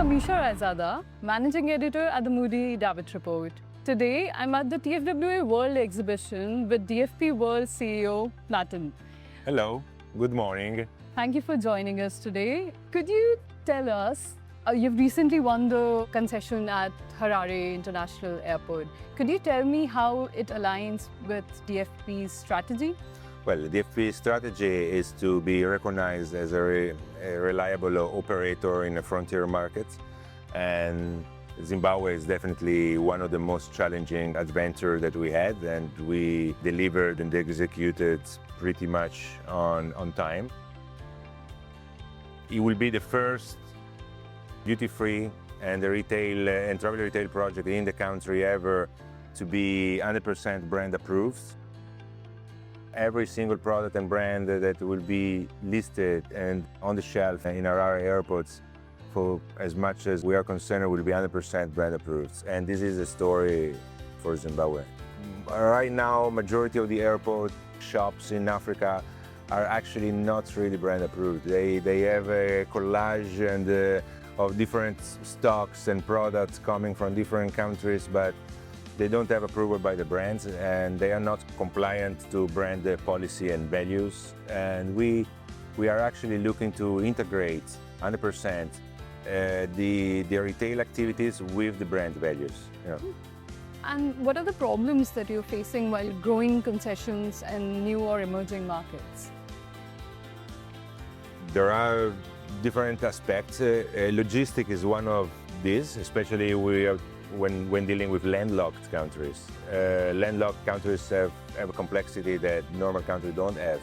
Amisha Raizada, Managing Editor at the Moodie Davitt Report. Today, I'm at the TFWA World exhibition with DFP World CEO, Platin. Hello, good morning. Thank you for joining us today. Could you tell us, you've recently won the concession at Harare International Airport. Could you tell me how it aligns with DFP's strategy? Well, DFP's strategy is to be recognized as a reliable operator in the frontier markets, and Zimbabwe is definitely one of the most challenging adventures that we had, and we delivered and executed pretty much on time. It will be the first duty-free and the retail and travel retail project in the country ever to be 100% brand approved. Every single product and brand that will be listed and on the shelf in our airports, for as much as we are concerned, will be 100% brand approved. And this is a story for Zimbabwe. Right now, majority of the airport shops in Africa are actually not really brand approved. They have a collage and of different stocks and products coming from different countries, but they don't have approval by the brands, and they are not compliant to brand policy and values. And we are actually looking to integrate 100% the retail activities with the brand values. Yeah. And what are the problems that you're facing while growing concessions and new or emerging markets? There are different aspects. Logistics is one of these, especially when dealing with landlocked countries. Landlocked countries have a complexity that normal countries don't have.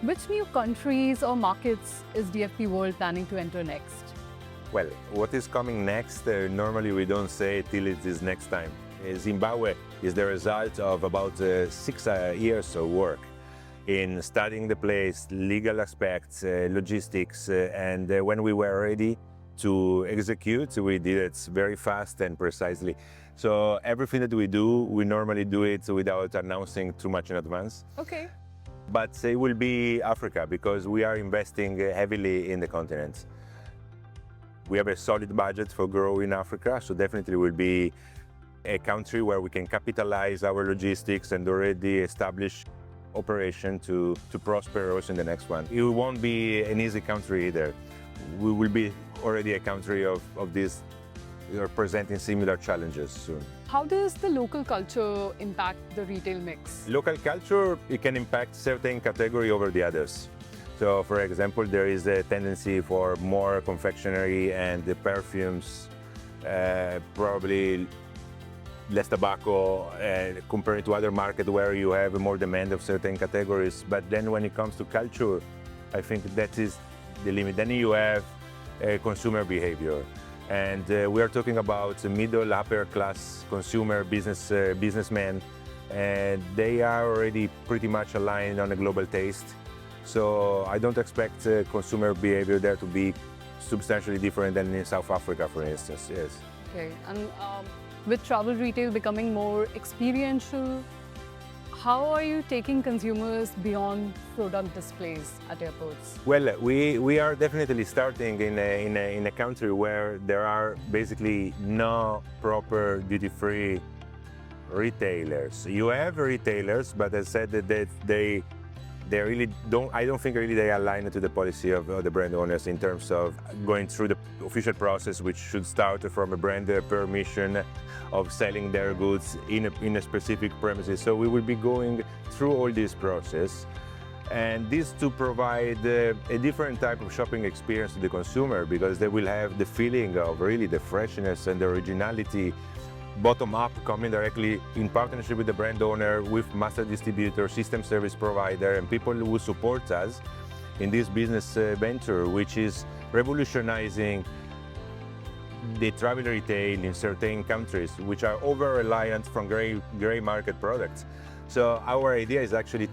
Which new countries or markets is DFP World planning to enter next? Well, what is coming next, normally we don't say till it is next time. Zimbabwe is the result of about 6 years of work in studying the place, legal aspects, logistics, and when we were ready to execute, we did it very fast and precisely. So everything that we do, we normally do it without announcing too much in advance. Okay. But it will be Africa, because we are investing heavily in the continent. We have a solid budget for growth in Africa, so definitely will be a country where we can capitalize our logistics and already establish operation to prosper also in the next one. It won't be an easy country either. We will be already a country of this, presenting similar challenges soon. How does the local culture impact the retail mix? Local culture, it can impact certain category over the others. So, for example, there is a tendency for more confectionery and the perfumes, probably less tobacco compared to other markets where you have more demand of certain categories. But then when it comes to culture, I think that is the limit. Then you have consumer behavior. And we are talking about middle, upper class consumer businessmen, and they are already pretty much aligned on a global taste. So I don't expect consumer behavior there to be substantially different than in South Africa, for instance, yes. Okay, and with travel retail becoming more experiential, how are you taking consumers beyond product displays at airports? Well, we are definitely starting in a country where there are basically no proper duty-free retailers. You have retailers, but as I said, that they really don't, I don't think really they align to the policy of the brand owners in terms of going through the official process, which should start from a brand permission of selling their goods in a specific premises. So we will be going through all this process, and this to provide a different type of shopping experience to the consumer, because they will have the feeling of really the freshness and the originality bottom up, coming directly in partnership with the brand owner, with master distributor, system service provider, and people who support us in this business venture, which is revolutionizing the travel retail in certain countries, which are over-reliant from gray market products. So our idea is actually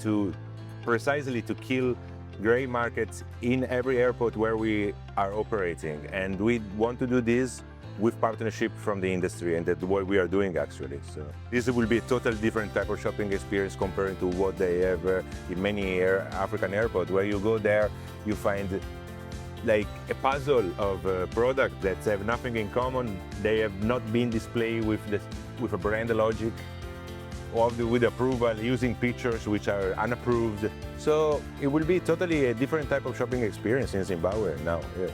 precisely to kill gray markets in every airport where we are operating. And we want to do this with partnership from the industry, and that's what we are doing actually. So this will be a totally different type of shopping experience compared to what they have in many African airports, where you go there, you find like a puzzle of products that have nothing in common. They have not been displayed with a brand logic or with approval, using pictures which are unapproved. So it will be totally a different type of shopping experience in Zimbabwe now, yes.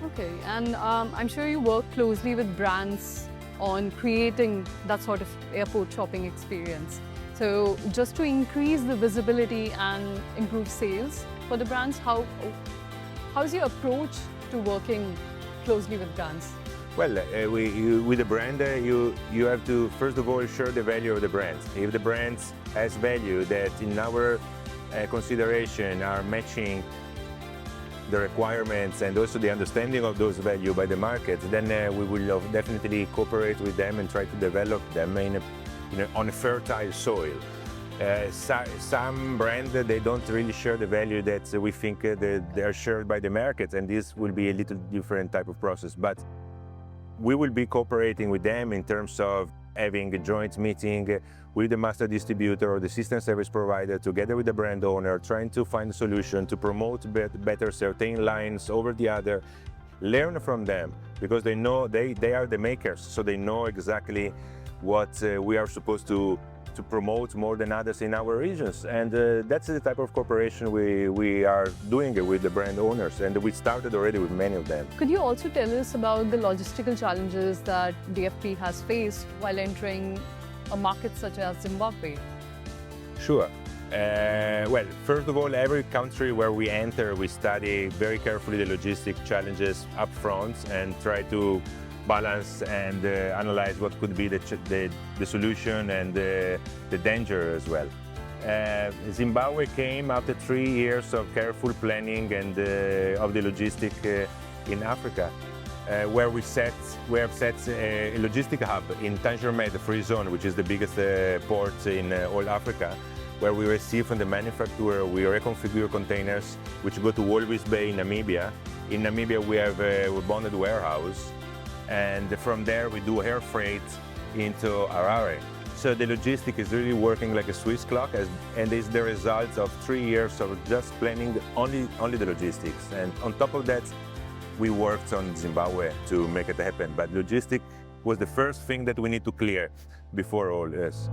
Okay, and I'm sure you work closely with brands on creating that sort of airport shopping experience. So just to increase the visibility and improve sales for the brands, how's your approach to working closely with brands? Well, with the brand, you have to, first of all, share the value of the brand. If the brand has value that in our consideration are matching the requirements and also the understanding of those value by the market, then we will definitely cooperate with them and try to develop them on a fertile soil. Some brands, they don't really share the value that we think that they are shared by the market, and this will be a little different type of process. But we will be cooperating with them in terms of having a joint meeting with the master distributor or the system service provider together with the brand owner, trying to find a solution to promote better certain lines over the other, learn from them, because they know they are the makers, so they know exactly what we are supposed to promote more than others in our regions. And that's the type of cooperation we are doing with the brand owners, and we started already with many of them. Could you also tell us about the logistical challenges that DFP has faced while entering a market such as Zimbabwe? Sure. Well, first of all, every country where we enter, we study very carefully the logistic challenges up front and try to balance and analyze what could be the solution and the danger as well. Zimbabwe came after 3 years of careful planning and of the logistic in Africa, where we have set a logistic hub in Tangermet, the free zone, which is the biggest port in all Africa, where we receive from the manufacturer, we reconfigure containers which go to Walvis Bay in Namibia. In Namibia, we have a bonded warehouse, and from there we do air freight into Harare. So the logistic is really working like a Swiss clock, and is the result of 3 years of just planning only the logistics. And on top of that, we worked on Zimbabwe to make it happen. But logistic was the first thing that we need to clear before all this.